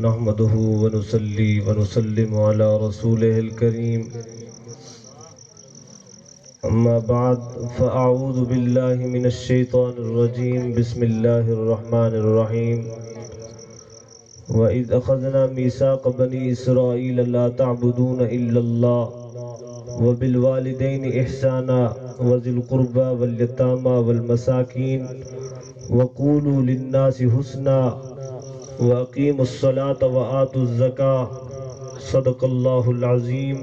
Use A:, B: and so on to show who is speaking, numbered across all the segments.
A: نحمده ونصلي ونسلم على رسوله الكريم أما بعد فأعوذ بالله من الشيطان الرجيم بسم الله الرحمن الرحيم وَإِذْ أَخَذْنَا مِيثَاقَ بَنِي إِسْرَائِيلَ لَا تَعْبُدُونَ إِلَّا اللَّهَ وَبِالْوَالِدَيْنِ إِحْسَانًا وَذِي الْقُرْبَى وَالْيَتَامَى وَالْمَسَاكِينِ وَقُولُوا لِلنَّاسِ حُسْنًا وَأَقِيمُوا الصَّلَاةَ وَآتُوا الزَّكَاةَ صدق اللہ العظیم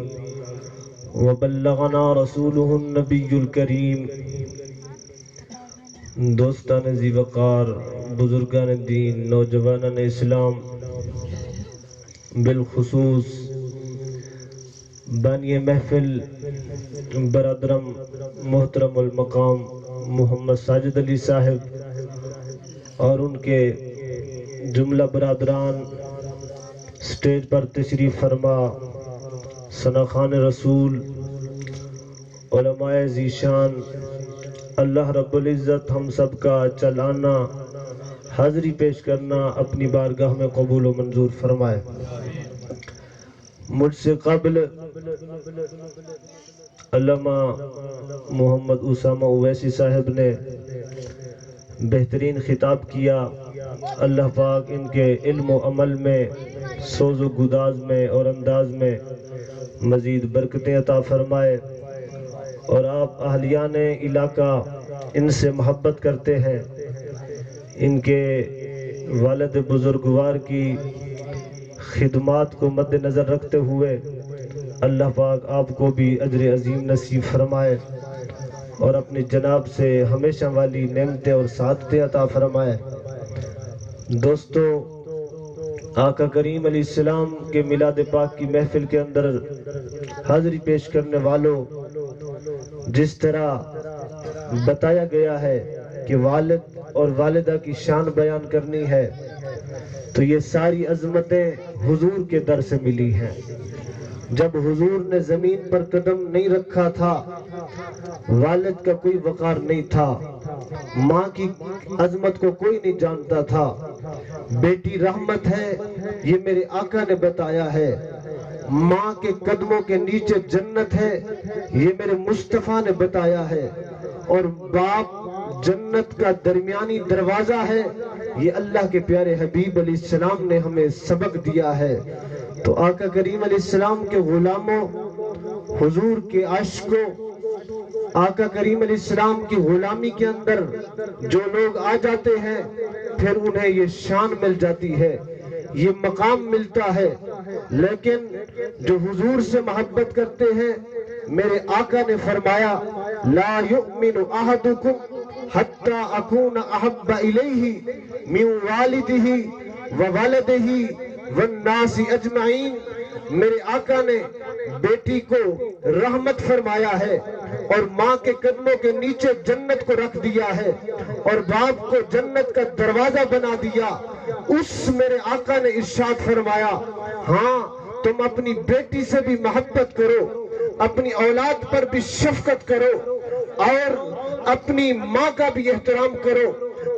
A: وبلغنا رسولہ النبی الکریم۔ دوستان ذی وقار، بزرگان دین، نوجوانان اسلام، بالخصوص بانی محفل برادرم محترم المقام محمد ساجد علی صاحب اور ان کے جملہ برادران، سٹیج پر تشریف فرما ثناخان رسول، علماء ذیشان، اللہ رب العزت ہم سب کا چلانا حاضری پیش کرنا اپنی بارگاہ میں قبول و منظور فرمائے۔ مجھ سے قبل علامہ محمد اسامہ اویسی صاحب نے بہترین خطاب کیا۔ اللہ پاک ان کے علم و عمل میں، سوز و گداز میں اور انداز میں مزید برکتیں عطا فرمائے، اور آپ اہلیان علاقہ ان سے محبت کرتے ہیں۔ ان کے والد بزرگوار کی خدمات کو مد نظر رکھتے ہوئے اللہ پاک آپ کو بھی اجر عظیم نصیب فرمائے اور اپنی جناب سے ہمیشہ والی نعمتیں اور سعادتیں عطا فرمائے۔ دوستو، آقا کریم علیہ السلام کے میلاد پاک کی محفل کے اندر حاضری پیش کرنے والوں، جس طرح بتایا گیا ہے کہ والد اور والدہ کی شان بیان کرنی ہے، تو یہ ساری عظمتیں حضور کے در سے ملی ہیں۔ جب حضور نے زمین پر قدم نہیں رکھا تھا، والد کا کوئی وقار نہیں تھا، ماں کی عظمت کو کوئی نہیں جانتا تھا۔ بیٹی رحمت ہے، یہ میرے آقا نے بتایا ہے۔ ماں کے قدموں کے نیچے جنت ہے، یہ میرے مصطفیٰ نے بتایا ہے۔ اور باپ جنت کا درمیانی دروازہ ہے، یہ اللہ کے پیارے حبیب علیہ السلام نے ہمیں سبق دیا ہے۔ تو آقا کریم علیہ السلام کے غلاموں، حضور کے عاشقوں، آقا کریم علیہ السلام کی غلامی کے اندر جو لوگ آ جاتے ہیں، پھر انہیں یہ شان مل جاتی ہے، یہ مقام ملتا ہے۔ لیکن جو حضور سے محبت کرتے ہیں، میرے آقا نے فرمایا لا یؤمن احدکم حتی اکون احب الیہ من والدہ وولدہ والناس اجمعین۔ میرے آقا نے بیٹی کو رحمت فرمایا ہے اور ماں کے قدموں کے نیچے جنت کو رکھ دیا ہے اور باپ کو جنت کا دروازہ بنا دیا۔ اس میرے آقا نے ارشاد فرمایا، ہاں تم اپنی بیٹی سے بھی محبت کرو، اپنی اولاد پر بھی شفقت کرو، اور اپنی ماں کا بھی احترام کرو،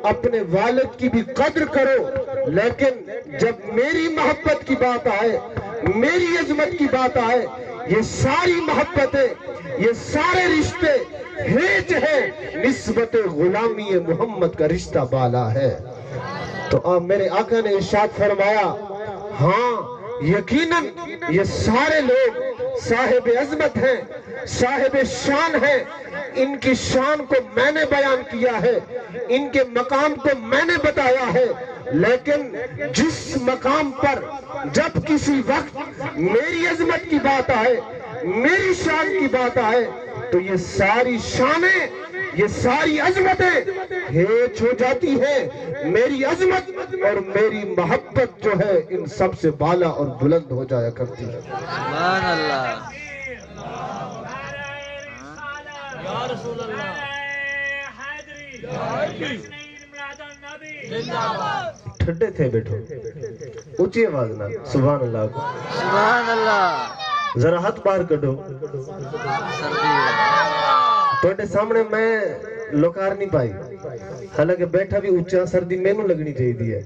A: اپنے والد کی بھی قدر کرو۔ لیکن جب میری محبت کی بات آئے، میری عظمت کی بات آئے، یہ ساری محبتیں، یہ سارے رشتے ہیج ہیں، نسبت غلامی محمد کا رشتہ بالا ہے۔ تو میرے آقا نے ارشاد فرمایا، ہاں یقیناً یہ سارے لوگ صاحب عظمت ہیں، صاحب شان ہیں، ان کی شان کو میں نے بیان کیا ہے، ان کے مقام کو میں نے بتایا ہے۔ لیکن جس مقام پر جب کسی وقت میری عظمت کی بات آئے، میری شان کی بات آئے، تو یہ ساری شانیں، یہ ساری عظمتیں ہیچ ہو جاتی ہیں۔ میری عظمت اور میری محبت جو ہے ان سب سے بالا اور بلند ہو جایا کرتی ہے۔
B: سبحان اللہ،
C: یا رسول اللہ،
A: ٹھڈے تھے بیٹھو، اونچی آواز نہ، سبحان اللہ کو
B: سبحان اللہ۔
A: ذرا ہاتھ باہر کڈو۔
B: سردی ہے۔
A: توڑے سامنے میں لوکار نہیں پائی، حالانکہ بیٹھا بھی اونچا، سردی میں نو لگنی چاہیے دی ہے۔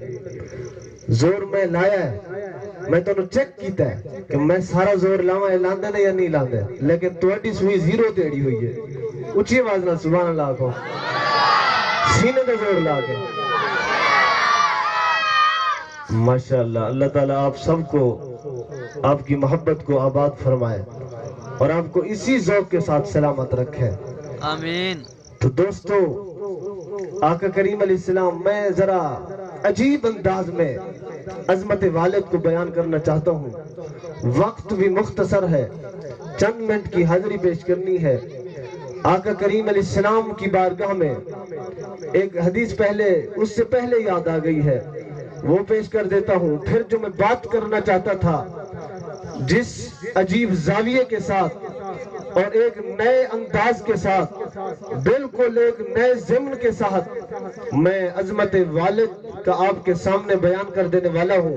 A: زور میں لایا ہے میں تانوں چیک کیتا ہے کہ میں سارا زور لاواں لاندے نے یا نہیں لاندے، لیکن تہاڈی سوئی زیرو تے اڑی ہوئی ہے. اچھی آواز نال سبحان اللہ کو سینے تے زور لا کے. ماشاءاللہ. اللہ تعالیٰ آپ سب کو آپ کی محبت کو آباد فرمائے اور آپ کو اسی ذوق کے ساتھ سلامت رکھے.
B: آمین.
A: تو دوستو، آقا کریم علیہ السلام، میں ذرا عجیب انداز میں عظمت والد کو بیان کرنا چاہتا ہوں. وقت بھی مختصر ہے، چند منٹ کی حاضری پیش کرنی ہے. آقا کریم علیہ السلام کی بارگاہ میں ایک حدیث پہلے اس سے پہلے یاد آ گئی ہے، وہ پیش کر دیتا ہوں. پھر جو میں بات کرنا چاہتا تھا، جس عجیب زاویے کے ساتھ اور ایک نئے انداز کے ساتھ، بالکل ایک نئے ضمن کے ساتھ میں عظمت والد کا آپ کے سامنے بیان کر دینے والا ہوں.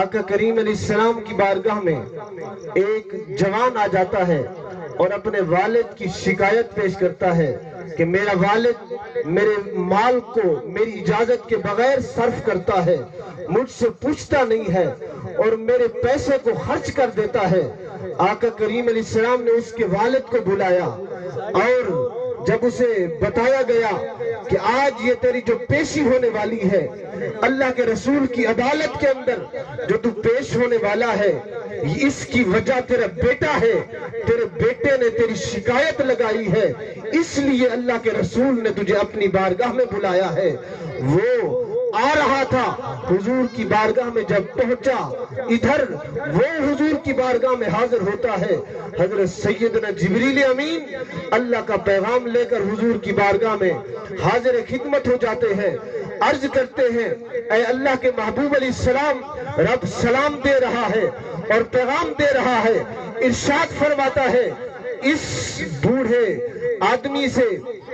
A: آقا کریم علیہ السلام کی بارگاہ میں ایک جوان آ جاتا ہے اور اپنے والد کی شکایت پیش کرتا ہے کہ میرا والد میرے مال کو میری اجازت کے بغیر صرف کرتا ہے، مجھ سے پوچھتا نہیں ہے اور میرے پیسے کو خرچ کر دیتا ہے. آقا کریم علیہ السلام نے اس کے والد کو بلایا اور جب اسے بتایا گیا کہ آج یہ تیری جو پیشی ہونے والی ہے، اللہ کے رسول کی عدالت کے اندر جو تو پیش ہونے والا ہے، اس کی وجہ تیرا بیٹا ہے، تیرے بیٹے نے تیری شکایت لگائی ہے، اس لیے اللہ کے رسول نے تجھے اپنی بارگاہ میں بلایا ہے. وہ آ رہا تھا حضور کی بارگاہ میں، جب پہنچا ادھر وہ حضور کی بارگاہ میں حاضر ہوتا ہے. حضرت سیدنا جبریل امین اللہ کا پیغام لے کر حضور کی بارگاہ میں حاضر خدمت ہو جاتے ہیں. عرض کرتے ہیں، اے اللہ کے محبوب علیہ السلام، رب سلام دے رہا ہے اور پیغام دے رہا ہے. ارشاد فرماتا ہے، اس بوڑھے آدمی سے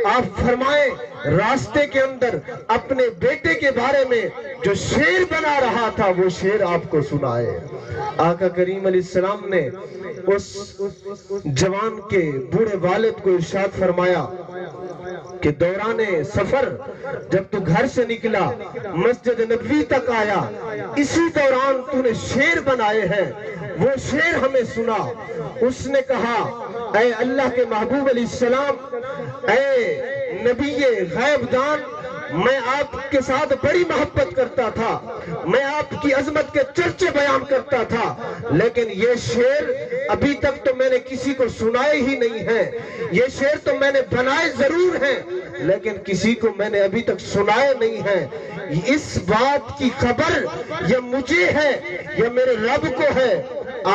A: آپ فرمائیں راستے کے اندر اپنے بیٹے کے بارے میں جو شعر بنا رہا تھا وہ شعر آپ کو سنائے. آقا کریم علیہ السلام نے اس جوان کے بوڑھے والد کو ارشاد فرمایا کہ دوران سفر جب تو گھر سے نکلا مسجد نبوی تک آیا، اسی دوران تو نے شعر بنائے ہیں، وہ شعر ہمیں سنا. اس نے کہا، اے اللہ کے محبوب علیہ السلام، اے نبی غیب دان، میں آپ کے ساتھ بڑی محبت کرتا تھا، میں آپ کی عظمت کے چرچے بیان کرتا تھا، لیکن یہ شعر ابھی تک تو میں نے کسی کو سنائے ہی نہیں ہیں. یہ شعر تو میں نے بنائے ضرور ہیں لیکن کسی کو میں نے ابھی تک سنائے نہیں ہیں. اس بات کی خبر یا مجھے ہے یا میرے رب کو ہے.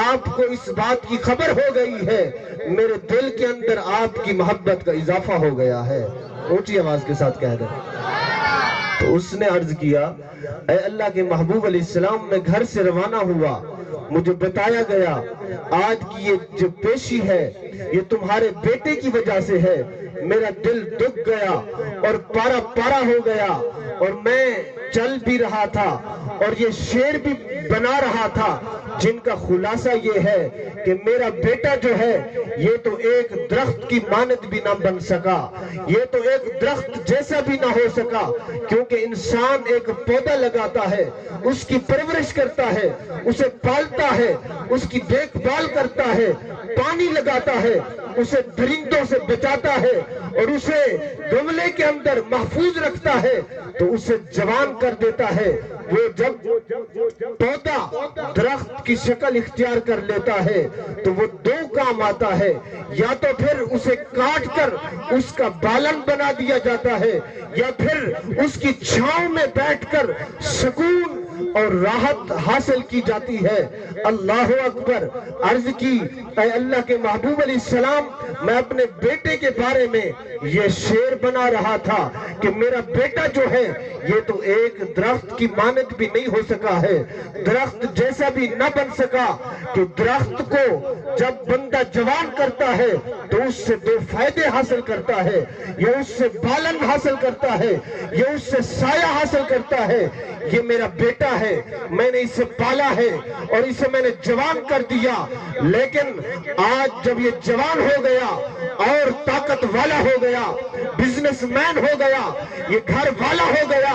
A: آپ کو اس بات کی خبر ہو گئی ہے، میرے دل کے اندر آپ کی محبت کا اضافہ ہو گیا ہے. اونچی آواز کے ساتھ کہہ دیں. تو اس نے عرض کیا، اے اللہ کے محبوب علیہ السلام، میں گھر سے روانہ ہوا، مجھے بتایا گیا آج کی یہ جو پیشی ہے یہ تمہارے بیٹے کی وجہ سے ہے. میرا دل دکھ گیا اور پارا پارا ہو گیا اور میں چل بھی رہا تھا اور یہ شعر بھی بنا رہا تھا، جن کا خلاصہ یہ ہے کہ میرا بیٹا جو ہے یہ تو ایک درخت کی مانند بھی نہ بن سکا، یہ تو ایک درخت جیسا بھی نہ ہو سکا، کیونکہ انسان ایک پودا لگاتا ہے، اس کی پرورش کرتا ہے، اسے پالتا ہے، اس کی دیکھ بھال کرتا ہے، پانی لگاتا ہے، اسے درندوں سے بچاتا ہے اور اسے گملے کے اندر محفوظ رکھتا ہے تو اسے جوان کر دیتا ہے. وہ جب پودا درخت کی شکل اختیار کر لیتا ہے تو وہ دو کام آتا ہے، یا تو پھر اسے کاٹ کر اس کا بالن بنا دیا جاتا ہے یا پھر اس کی چھاؤں میں بیٹھ کر سکون اور راحت حاصل کی جاتی ہے. اللہ اکبر. عرض کی، اے اللہ کے محبوب علیہ السلام، میں اپنے بیٹے کے بارے میں یہ شعر بنا رہا تھا کہ میرا بیٹا جو ہے یہ تو ایک درخت کی مانند بھی نہیں ہو سکا ہے، درخت جیسا بھی نہ بن سکا کہ درخت کو جب بندہ جوان کرتا ہے تو اس سے دو فائدے حاصل کرتا ہے، یا اس سے بالن حاصل کرتا ہے یا اس سے سایہ حاصل کرتا ہے. یہ میرا بیٹا ہے، میں نے اسے پالا ہے اور اسے میں نے جوان کر دیا، لیکن آج جب یہ جوان ہو گیا اور طاقت والا ہو گیا، بزنس مین ہو گیا، یہ گھر والا ہو گیا،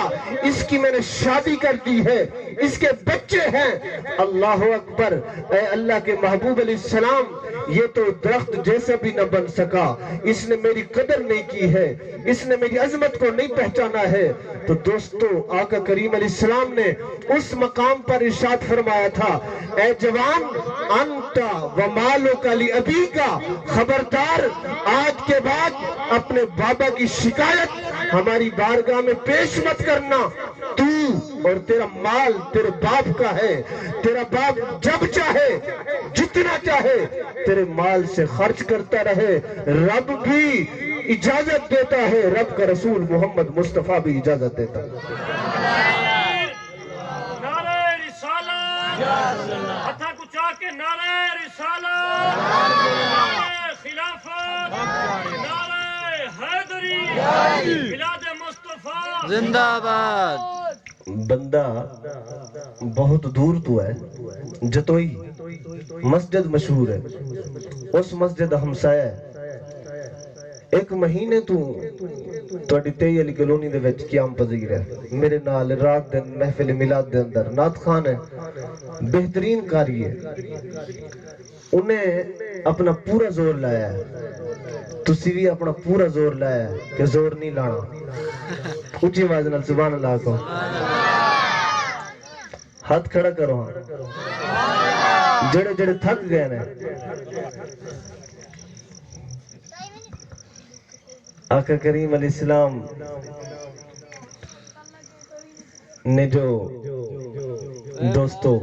A: اس کی میں نے شادی کر دی ہے، اس کے بچے ہیں۔ اللہ اکبر۔ اے اللہ کے محبوب علیہ السلام، یہ تو درخت جیسا بھی نہ بن سکا، اس نے میری قدر نہیں کی ہے، اس نے میری عظمت کو نہیں پہچانا ہے۔ تو دوستو، آقا کریم علیہ السلام نے اس مقام پر ارشاد فرمایا تھا، اے جوان، انت و مالک لابیک، خبردار، آج کے بعد اپنے بابا کی شکایت ہماری بارگاہ میں پیش مت کرنا۔ تو اور تیرا مال تیرے باپ کا ہے، تیرا باپ جب چاہے جتنا چاہے تیرے مال سے خرچ کرتا رہے، رب بھی اجازت دیتا ہے، رب کا رسول محمد مصطفیٰ بھی اجازت دیتا ہے۔
C: نعرہ رسالت، ہتھا کو چاہ کے نعرہ رسالت، نعرہ خلافت، نعرہ حیدری، میلاد مصطفیٰ
B: زندہ آباد۔
A: بندہ بہت دور تو ہے، جتوئی مسجد مشہور ہے، اس مسجد ہمسایہ ہے۔ ایک مہینے تو تواڈی 23 علی کالونی دے وچ قیام پذیر ہے، میرے نال رات دن محفل میلاد دے اندر نعت خان ہے، بہترین قاری ہے، انہیں اپنا پورا زور لایا ہے، تسی بھی اپنا پورا زور لایا ہے کہ زور نہیں لانا۔ اونچی آواز نال سبحان اللہ کو ہاتھ کھڑا کرو، ہاں جڑے جڑے تھک گئے نے۔ آقا کریم علیہ السلام نے جو دوستو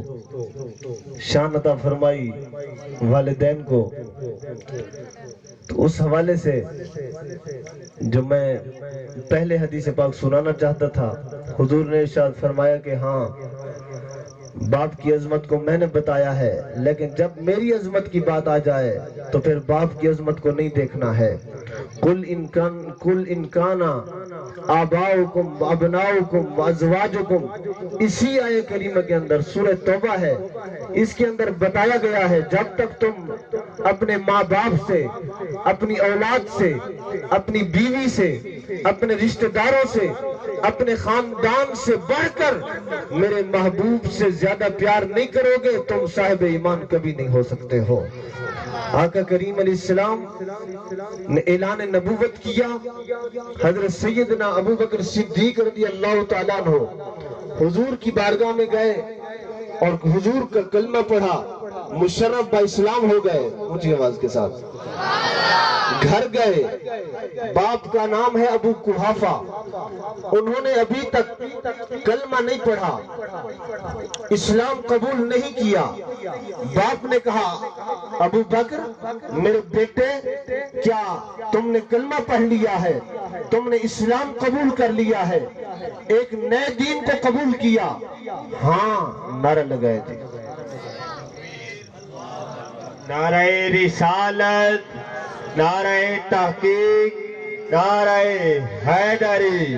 A: شان عطا فرمائی والدین کو، تو اس حوالے سے جو میں پہلے حدیث پاک سنانا چاہتا تھا، حضور نے ارشاد فرمایا کہ ہاں، باپ کی عظمت کو میں نے بتایا ہے، لیکن جب میری عظمت کی بات آ جائے تو پھر باپ کی عظمت کو نہیں دیکھنا ہے۔ قل ان کان آباؤکم ابناؤکم ازواجکم، اسی آیے کریمہ کے اندر سورہ توبہ ہے، اس کے اندر بتایا گیا ہے جب تک تم اپنے ماں باپ سے، اپنی اولاد سے، اپنی بیوی سے، اپنے رشتہ داروں سے، اپنے خاندان سے بڑھ کر میرے محبوب سے زیادہ پیار نہیں کرو گے، تم صاحب ایمان کبھی نہیں ہو سکتے ہو۔ آقا کریم علیہ السلام نے اعلان نبوت کیا، حضرت سیدنا ابو بکر صدیق رضی اللہ تعالیٰ عنہ حضور کی بارگاہ میں گئے اور حضور کا کلمہ پڑھا، مشرف با اسلام ہو گئے، اونچی آواز کے ساتھ۔ گھر گئے، باپ کا نام ہے ابو قحافہ، انہوں نے ابھی تک کلمہ نہیں پڑھا، اسلام قبول نہیں کیا۔ باپ نے کہا، ابو بکر میرے بیٹے، کیا تم نے کلمہ پڑھ لیا ہے؟ تم نے اسلام قبول کر لیا ہے، ایک نئے دین کو قبول کیا؟ ہاں، نعرہ لگائے تھے،
D: نعرہ رسالت، نعرہ تحقیق، نعرہ حیدری،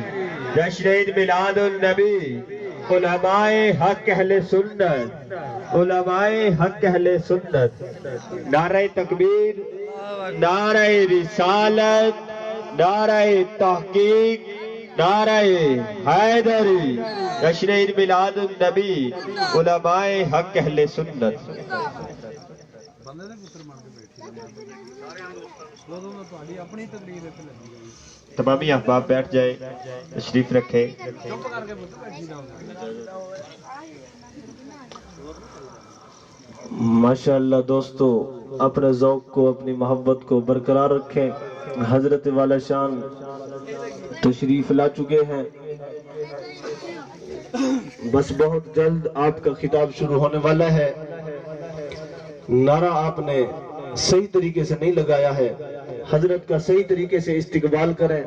D: جشن عید میلاد النبی، علماء حق اہل سنت، علماء حق اہل سنت، نعرہ تکبیر، نعرہ رسالت، نعرہ تحقیق، نعرہ حیدری، جشن عید میلاد النبی، علماء حق اہل سنت۔ تمامی احباب بیٹھ جائے، تشریف رکھے۔
A: ماشاءاللہ دوستو، اپنے ذوق کو، اپنی محبت کو برقرار رکھیں۔ حضرت والا شان تشریف لا چکے ہیں، بس بہت جلد آپ کا خطاب شروع ہونے والا ہے۔ نعرہ آپ نے صحیح طریقے سے نہیں لگایا ہے، حضرت کا صحیح طریقے سے استقبال کریں۔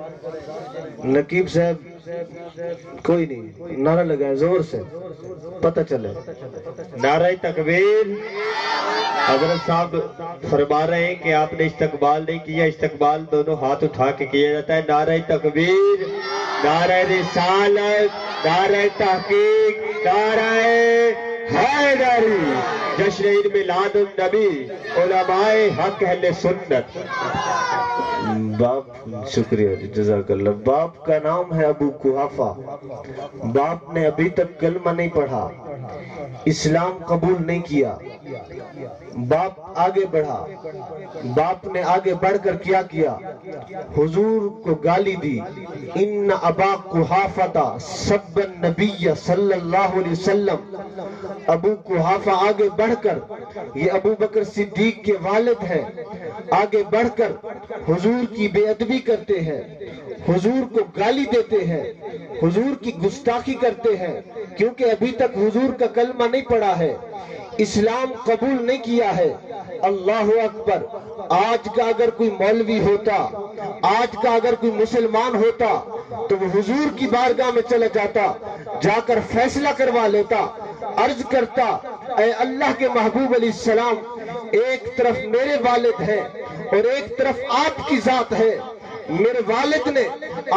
A: نقیب صاحب کوئی نہیں، نعرہ لگائیں زور سے، پتہ چلے۔
D: نعرہ تکبیر، حضرت صاحب فرما رہے ہیں کہ آپ نے استقبال نہیں کیا، استقبال دونوں ہاتھ اٹھا کے کیا جاتا ہے۔ نعرہ تکبیر، نعرہ رسالت، نعرہ تحقیق، نعرہ حیدری، جشن عید میلاد النبی، علماء حق اہل سنت۔
A: باپ شکریہ جی جزاک اللہ. باپ کا نام ہے ابو قحافہ. باپ نے ابھی تک کلمہ نہیں پڑھا, اسلام قبول نہیں کیا. باپ آگے بڑھا. باپ نے آگے بڑھ کر کیا کیا؟ حضور کو گالی دی. ان ابا قحافہ سب النبی صلی اللہ علیہ وسلم. ابو قحافہ آگے بڑھ کر, یہ ابو بکر صدیق کے والد ہیں, آگے بڑھ کر حضور کی بے ادبی کرتے ہیں, حضور کو گالی دیتے ہیں, حضور کی گستاخی کرتے ہیں, کیونکہ ابھی تک حضور کا کلمہ نہیں پڑھا ہے, اسلام قبول نہیں کیا ہے. اللہ اکبر. آج کا اگر کوئی مولوی ہوتا, آج کا اگر کوئی مسلمان ہوتا تو وہ حضور کی بارگاہ میں چلا جاتا, جا کر فیصلہ کروا لیتا, عرض کرتا اے اللہ کے محبوب علیہ السلام, ایک طرف میرے والد ہیں اور ایک طرف آپ کی ذات ہے. میرے والد نے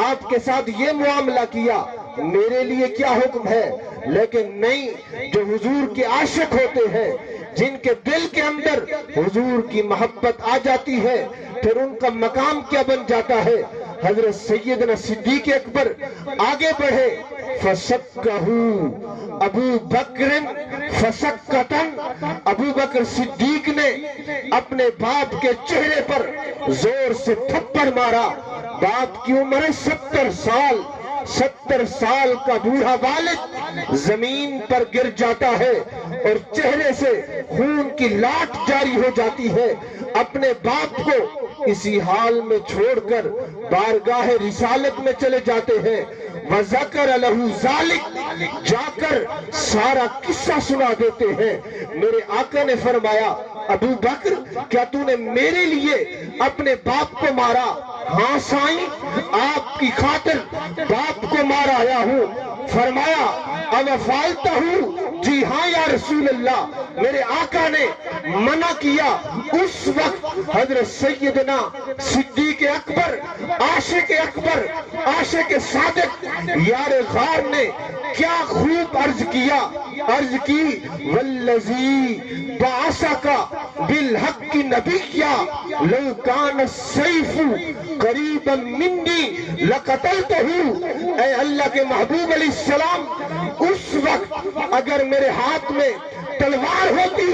A: آپ کے ساتھ یہ معاملہ کیا, میرے لیے کیا حکم ہے؟ لیکن نہیں, جو حضور کے عاشق ہوتے ہیں, جن کے دل کے اندر حضور کی محبت آ جاتی ہے, پھر ان کا مقام کیا بن جاتا ہے. حضرت سیدنا صدیق اکبر آگے بڑھے. فَسَكَّهُ ابو بکر فَسَكَّتًا. ابو بکر صدیق نے اپنے باپ کے چہرے پر زور سے تھپڑ مارا. باپ کی عمر 70 سال. 70 سال کا بوڑھا والد زمین پر گر جاتا ہے اور چہرے سے خون کی لاٹ جاری ہو جاتی ہے. اپنے باپ کو اسی حال میں چھوڑ کر بارگاہ رسالت میں چلے جاتے ہیں. وَذَكَرَ لَهُ ذَلِكَ. جا کر سارا قصہ سنا دیتے ہیں. میرے آقا نے فرمایا, ابو بکر کیا تو نے میرے لیے اپنے باپ کو مارا؟ ہاں سائیں, آپ کی خاطر باپ کو مار آیا ہوں. فرمایا اوفعلتہ ہوں؟ جی ہاں یا رسول اللہ. میرے آقا نے منع کیا. اس وقت حضرت سیدنا صدیق اکبر, عاشق اکبر, عاشق صادق, یار غار نے کیا خوب عرض کیا. عرض کی والذی بعثک بالحق نبیا لو کان السیف قریبا منی لقتلتہ. اے اللہ کے محبوب علیہ السلام, اس وقت اگر میرے ہاتھ میں تلوار ہوتی,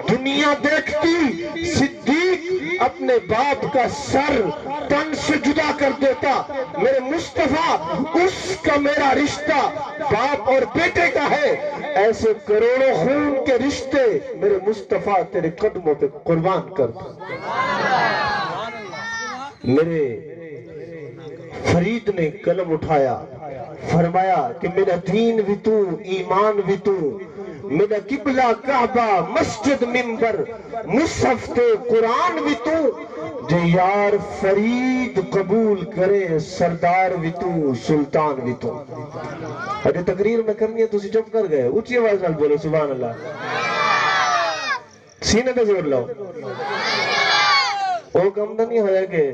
A: دنیا دیکھتی, صدیق اپنے باپ کا سر تن سے جدا کر دیتا. میرے مصطفیٰ, اس کا میرا رشتہ باپ اور بیٹے کا ہے. ایسے کروڑوں خون کے رشتے میرے مصطفیٰ تیرے قدموں پہ قربان کر دو. میرے فرید نے قلم اٹھایا, فرمایا کہ میرا دین بھی تو, ایمان بھی تو, میرا قبلہ کعبہ, مسجد, منبر, مصحف تے قرآن بھی تو. جو یار فرید قبول کرے, سردار بھی تو, سلطان بھی تو. اجے تقریر میں کرنی ہے, تسی چپ کر گئے. اونچی آواز نال بولو سبحان اللہ. سینے تے زور لاؤ. او کم تو نہیں ہویا کہ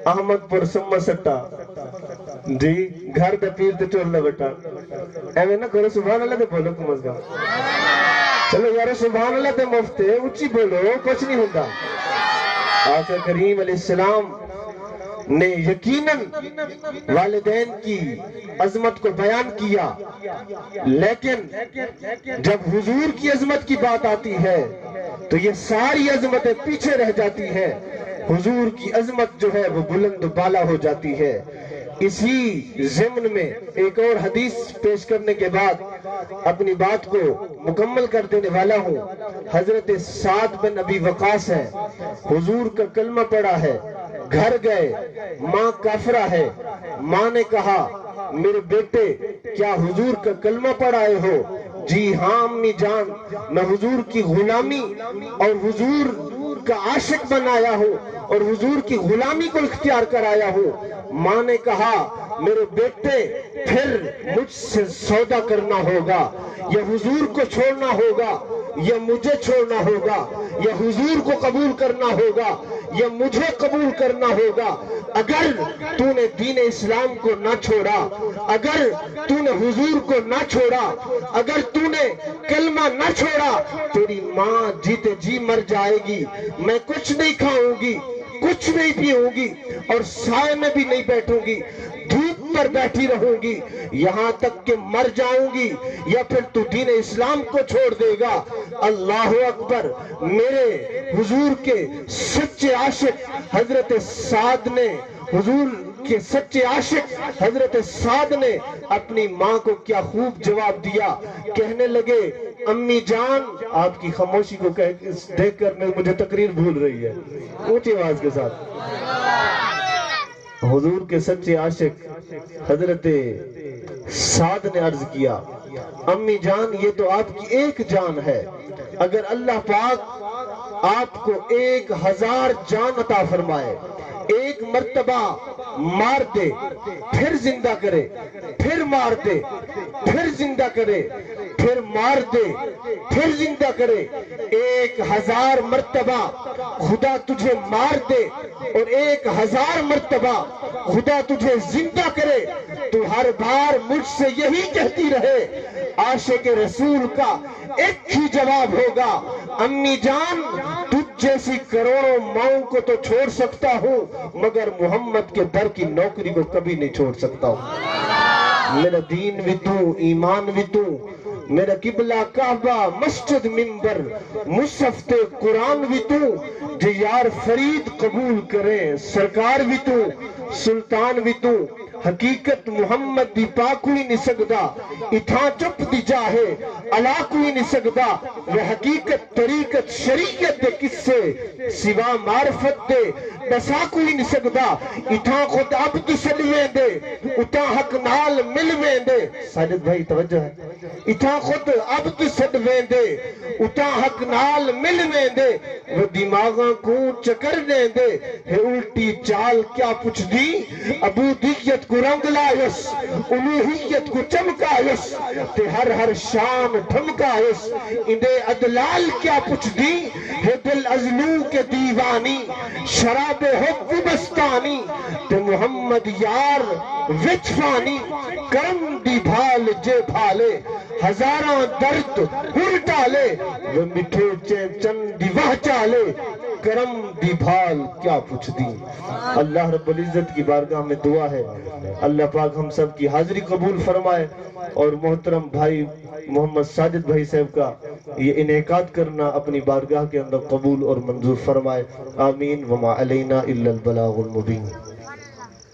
A: احمد پور سما سٹا جی گھر دے پیر تے چول دے بیٹا, ایویں نہ کرو. سبحان اللہ تے بولو کم از کم. چلو یار سبحان اللہ تے مفت ہے, اونچی بولو, کچھ نہیں ہوتا. آقا کریم علیہ السلام نے یقیناً والدین کی عظمت کو بیان کیا, لیکن جب حضور کی عظمت کی بات آتی ہے تو یہ ساری عظمتیں پیچھے رہ جاتی ہیں. حضور کی عظمت جو ہے وہ بلند و بالا ہو جاتی ہے. اسی ضمن میں ایک اور حدیث پیش کرنے کے بعد اپنی بات کو مکمل کر دینے والا ہوں. حضرت سعد بن ابی وقاص ہے, حضور کا کلمہ پڑھا ہے, گھر گئے, ماں کافرہ ہے. ماں نے کہا میرے بیٹے کیا حضور کا کلمہ پڑھائے ہو؟ جی ہاں امی جان, میں حضور کی غلامی اور حضور کا عاشق بنایا ہوں اور حضور کی غلامی کو اختیار کر آیا ہوں. ماں نے کہا میرے بیٹے پھر مجھ سے سودا کرنا ہوگا, یا حضور کو چھوڑنا ہوگا, یا مجھے چھوڑنا ہوگا, یا حضور کو قبول کرنا ہوگا, یا مجھے قبول کرنا ہوگا. اگر تو نے دین اسلام کو نہ چھوڑا, اگر تو نے حضور کو نہ چھوڑا, اگر تو نے کلمہ نہ چھوڑا, تیری ماں جیتے جی مر جائے گی, میں کچھ نہیں کھاؤں گی.
E: کچھ نہیں پیوں گی اور سائے میں بھی نہیں بیٹھوں گی، دھوپ پر بیٹھی رہوں گی یہاں تک کہ مر جاؤں گی، یا پھر تو دین اسلام کو چھوڑ دے گا۔ اللہ اکبر۔ میرے حضور کے سچے عاشق حضرت سعد نے، حضور کے سچے عاشق حضرت سعد نے اپنی ماں کو کیا خوب جواب دیا، کہنے لگے امی جان، آپ کی خاموشی کو دیکھ کر مجھے تقریر بھول رہی ہے، اونچی آواز کے ساتھ۔ حضور کے سچے عاشق حضرت سعد نے عرض کیا امی جان، یہ تو آپ کی ایک جان ہے، اگر اللہ پاک آپ کو 1000 جان عطا فرمائے، ایک مرتبہ مار دے پھر زندہ کرے، پھر مار دے پھر زندہ کرے، پھر مار دے پھر زندہ کرے، 1000 مرتبہ خدا تجھے مار دے اور 1000 مرتبہ خدا تجھے زندہ کرے، تو ہر بار مجھ سے یہی کہتی رہے، عاشق رسول کا ایک ہی جواب ہوگا، امی جان تجھ جیسی کروڑوں ماؤں کو تو چھوڑ سکتا ہوں مگر محمد کے در کی نوکری کو کبھی نہیں چھوڑ سکتا ہوں۔ میرا دین بھی تو، ایمان بھی تو، میرا قبلہ کعبہ، مسجد منبر، مصحف قرآن بھی تو، جو یار فرید قبول کرے، سرکار بھی تو، سلطان بھی تو، حقیقت محمد دی پا کوئی نہیں سکدا، اتھاں چپ دی جاہے علا کوئی نہیں سکدا، وہ حقیقت طریقت شریعت دے قصے سوا معرفت دے دسا کوئی نہیں سکدا، اتھاں خود عبد سلویں دے اتھاں حق نال ملویں دے، ساجد بھائی توجہ ہے، اتھاں خود عبد سلویں دے اتھاں حق نال ملویں دے، وہ دماغاں کو چکر دیں دے، ہے الٹی چال کیا پوچھ دی، عبودیت کو رنگ لائس، الوہیت کو چمکائس، تے ہر شان ٹھمکائس، اندے عدلال کیا پوچھ دی، ہے دل ازلو کے دیوانی، شراب حب بستانی، تے محمد یار وچ فانی، کرم دی بھال جے بھالے، ہزاراں درد ہر ٹالے، وہ مٹھے چند دی واہ چالے، کرم دی بھال کیا پوچھ دی۔ اللہ رب العزت کی بارگاہ میں دعا ہے اللہ پاک ہم سب کی حاضری قبول فرمائے، اور محترم بھائی محمد ساجد بھائی صاحب کا یہ انعقاد کرنا اپنی بارگاہ کے اندر قبول اور منظور فرمائے، آمین، وما علینا الا البلاغ المبین۔